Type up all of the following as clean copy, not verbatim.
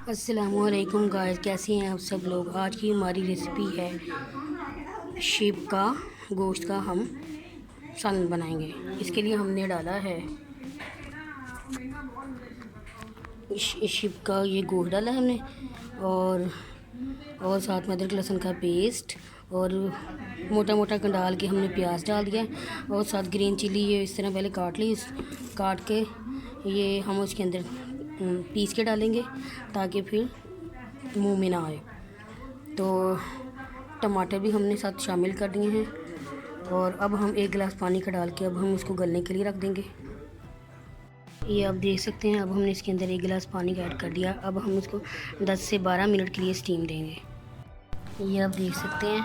अस्सलामुअलैकुम गाइस, कैसे हैं आप सब लोग। आज की हमारी रेसिपी है शीप का गोश्त का हम सालन बनाएंगे। इसके लिए हमने डाला है शीप का ये गोश्त डाला है हमने, और साथ में अदरक लहसुन का पेस्ट और मोटा मोटा डाल के हमने प्याज डाल दिया, और साथ ग्रीन चिली ये इस तरह पहले काट के ये हम उसके अंदर पीस के डालेंगे ताकि फिर मुंह में ना आए। तो टमाटर भी हमने साथ शामिल कर दिए हैं, और अब हम 1 गिलास पानी का डाल के अब हम उसको गलने के लिए रख देंगे। ये आप देख सकते हैं, अब हमने इसके अंदर 1 गिलास पानी का ऐड कर दिया। अब हम उसको 10 से 12 मिनट के लिए स्टीम देंगे। ये आप देख सकते हैं,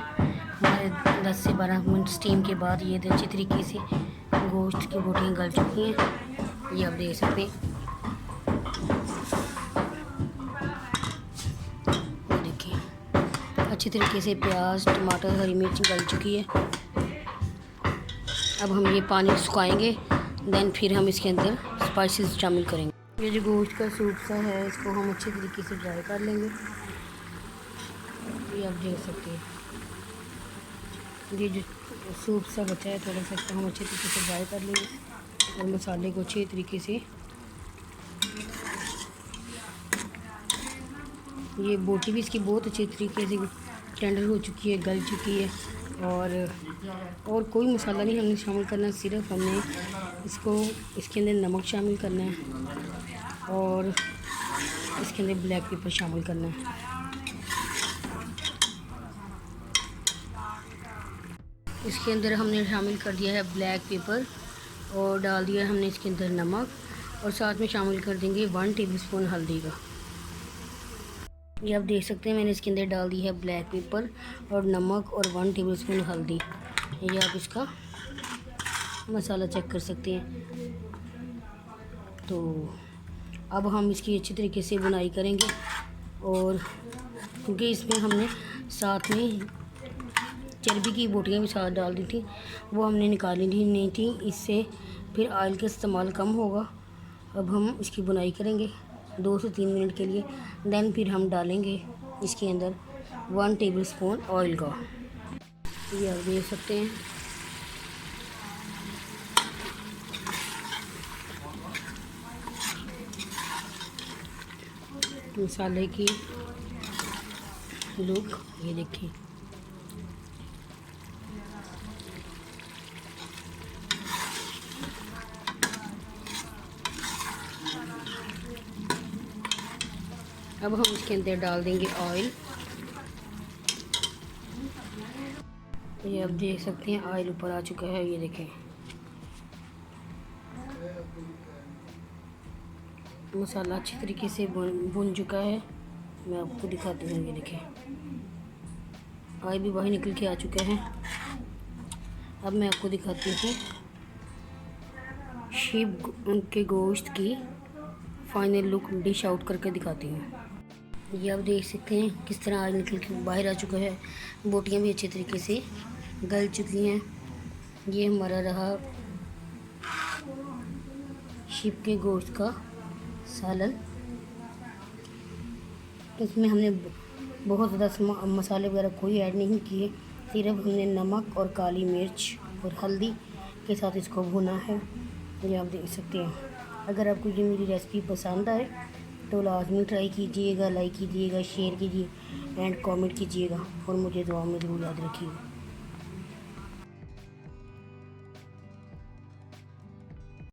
हमारे 10 से 12 मिनट स्टीम के बाद ये अच्छी तरीके से गोश्त की बोटियाँ गल चुकी हैं। ये आप देख सकते हैं, अच्छी तरीके से प्याज, टमाटर, हरी मिर्च गल चुकी है। अब हम ये पानी सुखाएंगे, देन फिर हम इसके अंदर स्पाइसेस शामिल करेंगे। ये जो गोश्त का सूप सा है, इसको हम अच्छे तरीके से ड्राई कर लेंगे। ये आप देख सकते हैं, ये जो सूप सा बचा है थोड़ा सा, इसको हम अच्छे तरीके से ड्राई कर लेंगे और मसाले को अच्छे तरीके से, ये बोटी भी इसकी बहुत अच्छी तरीके से टेंडर हो चुकी है, गल चुकी है। और कोई मसाला नहीं हमने शामिल करना, सिर्फ हमने इसके अंदर नमक शामिल करना है और इसके अंदर ब्लैक पेपर शामिल करना है। इसके अंदर हमने शामिल कर दिया है ब्लैक पेपर और डाल दिया हमने इसके अंदर नमक, और साथ में शामिल कर देंगे 1 टेबलस्पून हल्दी का। ये आप देख सकते हैं, मैंने इसके अंदर डाल दी है ब्लैक पेपर और नमक और 1 टेबलस्पून हल्दी। ये आप इसका मसाला चेक कर सकते हैं। तो अब हम इसकी अच्छी तरीके से बुनाई करेंगे, और क्योंकि इसमें हमने साथ में चर्बी की बोटियाँ भी साथ डाल दी थी, वो हमने निकाली नहीं थी, इससे फिर ऑयल का इस्तेमाल कम होगा। अब हम इसकी बुनाई करेंगे 2 से 3 मिनट के लिए, देन फिर हम डालेंगे इसके अंदर 1 टेबलस्पून ऑयल का। ये आप देख सकते हैं, मसाले की लुक ये देखिए। अब हम इसके अंदर डाल देंगे ऑयल। ये आप देख सकते हैं, ऑयल ऊपर आ चुका है, ये देखें। मसाला अच्छी तरीके से भुन चुका है, मैं आपको दिखाती हूँ। ये देखें, ऑयल भी बाहर निकल के आ चुका है। अब मैं आपको दिखाती हूँ शीप के गोश्त की फाइनल लुक डिश आउट करके दिखाती हूँ। ये आप देख सकते हैं किस तरह ऑयल निकल के बाहर आ चुका है, बोटियाँ भी अच्छे तरीके से गल चुकी हैं। ये हमारा रहा शीप के गोश्त का सालन। इसमें हमने बहुत ज़्यादा मसाले वगैरह कोई ऐड नहीं किए, सिर्फ हमने नमक और काली मिर्च और हल्दी के साथ इसको भुना है। ये आप देख सकते हैं। अगर आपको ये मेरी रेसिपी पसंद आए तो लाजमी ट्राई कीजिएगा, लाइक कीजिएगा, शेयर कीजिए एंड कमेंट कीजिएगा, और मुझे दुआ में ज़रूर याद रखिएगा।